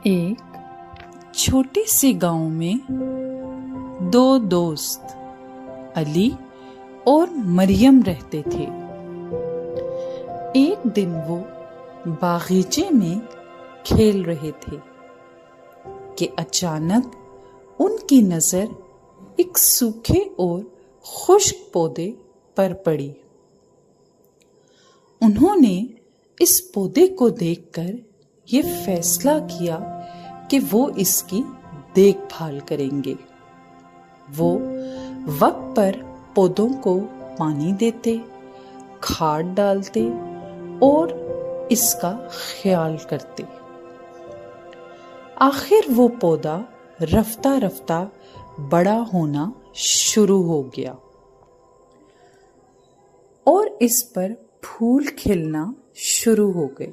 एक छोटे से गांव में दो दोस्त अली और मरियम रहते थे। एक दिन वो बागीचे में खेल रहे थे कि अचानक उनकी नजर एक सूखे और खुश्क पौधे पर पड़ी। उन्होंने इस पौधे को देखकर ये फैसला किया कि वो इसकी देखभाल करेंगे। वो वक्त पर पौधों को पानी देते, खाद डालते और इसका ख्याल करते। आखिर वो पौधा रफ्ता रफ्ता बड़ा होना शुरू हो गया और इस पर फूल खिलना शुरू हो गए।